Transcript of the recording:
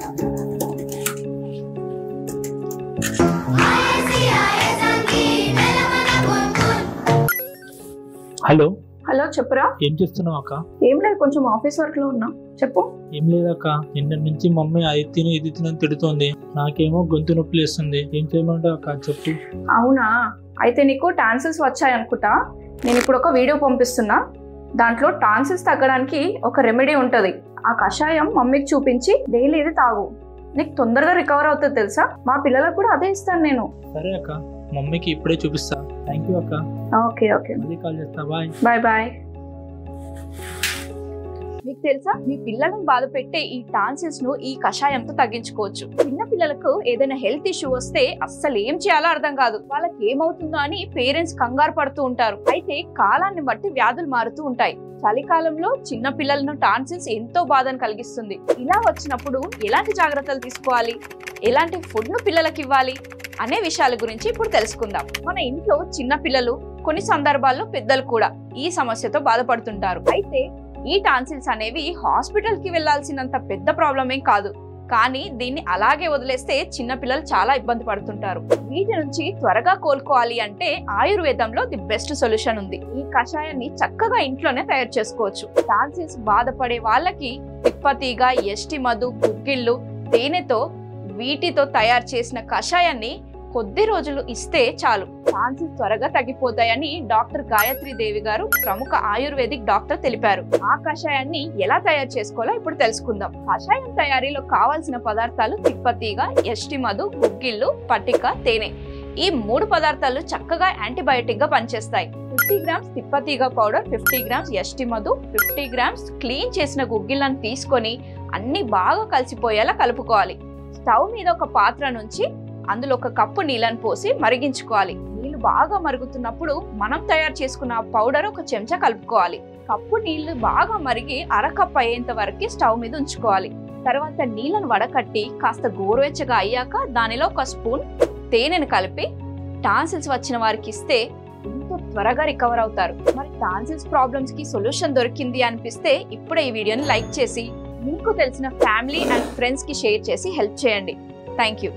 Hello hello చెప్పురా. ఏం చేస్తున్నావు అక్క? ఏం లేదు, కొంచెం ఆఫీస్ వర్క్ లో ఉన్నా. చెప్పు. ఏం లేదక్క, నిన్న నుంచి మమ్మీ అది తిను ఇది తినని తిడుతోంది. నాకేమో గొంతు నొప్పి లేస్తుంది. ఏం చేయమంటావు అక్క? చెప్పు. అవునా, అయితే నీకు టాన్సిల్స్ వచ్చాయి అనుకుంటా. నేను ఇప్పుడు ఒక వీడియో పంపిస్తున్నా. దాంట్లో టాన్సిల్స్ తగ్గడానికి ఒక రెమెడీ ఉంటుంది. ఆ కషాయం మమ్మీకి చూపించి డైలీ ఇది తాగు. నీకు తొందరగా రికవర్ అవుతుంది తెలుసా. మా పిల్లలకు కూడా అదే ఇస్తాను నేను. సరే అక్క, మమ్మీకి ఇప్పుడే చూపిస్తా. థ్యాంక్ యూ అక్క. ఓకే ఓకే, మళ్ళీ కాల్ చేస్తా. Bye bye bye. మీకు తెలుసా, మీ పిల్లలను బాధ పెట్టే ఈ టాన్సిల్స్ ను ఈ కషాయంతో తగ్గించుకోవచ్చు. చిన్న పిల్లలకు ఏదైనా హెల్త్ ఇష్యూ వస్తే అస్సలు ఏం చేయాలో అర్థం కాదు. వాళ్ళకి ఏమవుతుందో అని పేరెంట్స్ కంగారు పడుతూ ఉంటారు. అయితే కాలాన్ని బట్టి వ్యాధులు మారుతూ ఉంటాయి. చలికాలంలో చిన్న పిల్లలను టాన్సిల్స్ ఎంతో బాధను కలిగిస్తుంది. ఇలా వచ్చినప్పుడు ఎలాంటి జాగ్రత్తలు తీసుకోవాలి, ఎలాంటి ఫుడ్ ను పిల్లలకి ఇవ్వాలి అనే విషయాల గురించి ఇప్పుడు తెలుసుకుందాం. మన ఇంట్లో చిన్న పిల్లలు, కొన్ని సందర్భాల్లో పెద్దలు కూడా ఈ సమస్యతో బాధపడుతుంటారు. అయితే ఈ టాన్సిల్స్ అనేవి హాస్పిటల్ కి వెళ్లాల్సినంత పెద్ద ప్రాబ్లం ఏం కాదు. కానీ దీన్ని అలాగే వదిలేస్తే చిన్న పిల్లలు చాలా ఇబ్బంది పడుతుంటారు. వీటి నుంచి త్వరగా కోలుకోవాలి అంటే ఆయుర్వేదంలో ది బెస్ట్ సొల్యూషన్ ఉంది. ఈ కషాయాన్ని చక్కగా ఇంట్లోనే తయారు చేసుకోవచ్చు. టాన్సిల్స్ బాధపడే వాళ్ళకి తిప్పతీగ, ఎస్టి మధు, గుగ్గిళ్ళు, తేనెతో వీటితో తయారు చేసిన కషాయాన్ని కొద్ది రోజులు ఇస్తే చాలు, టాన్సిల్స్ త్వరగా తగ్గిపోతాయని డాక్టర్ గాయత్రి దేవి గారు, ప్రముఖ ఆయుర్వేదిక్ డాక్టర్ తెలిపారు. ఆ కషాయాన్ని ఎలా తయారు చేసుకోవాలో ఇప్పుడు తెలుసుకుందాం. కషాయం తయారీలో కావాల్సిన పదార్థాలు తిప్పతీగ, ఎస్టి మధు, గుగ్గిళ్ళు, పట్టిక, తేనె. ఈ 3 పదార్థాలు చక్కగా యాంటీబయాటిక్ గా పనిచేస్తాయి. 50 గ్రామ్స్ తిప్పతీగ పౌడర్, 50 గ్రామ్స్ ఎస్టి మధు, 50 గ్రామ్స్ క్లీన్ చేసిన గుగ్గిళ్ళను తీసుకొని అన్ని బాగా కలిసిపోయేలా కలుపుకోవాలి. స్టవ్ మీద ఒక పాత్ర నుంచి అందులో 1 కప్పు నీళ్ళని పోసి మరిగించుకోవాలి. నీళ్లు బాగా మరుగుతున్నప్పుడు మనం తయారు చేసుకున్న పౌడర్ 1 చెంచా కలుపుకోవాలి. కప్పు నీళ్లు బాగా మరిగి అరకప్పు అయ్యేంత వరకు స్టవ్ మీద ఉంచుకోవాలి. తర్వాత నీళ్ళను వడకట్టి కాస్త గోరువెచ్చగా అయ్యాక దానిలో 1 స్పూన్ తేనెను కలిపి టాన్సిల్స్ వచ్చిన వారికి ఇస్తే ఎంతో త్వరగా రికవర్ అవుతారు. మరి టాన్సిల్స్ ప్రాబ్లమ్స్ కి సొల్యూషన్ దొరికింది అనిపిస్తే ఇప్పుడే ఈ వీడియోని లైక్ చేసి మీకు తెలిసిన ఫ్యామిలీ అండ్ ఫ్రెండ్స్ కి షేర్ చేసి హెల్ప్ చేయండి. Thank you.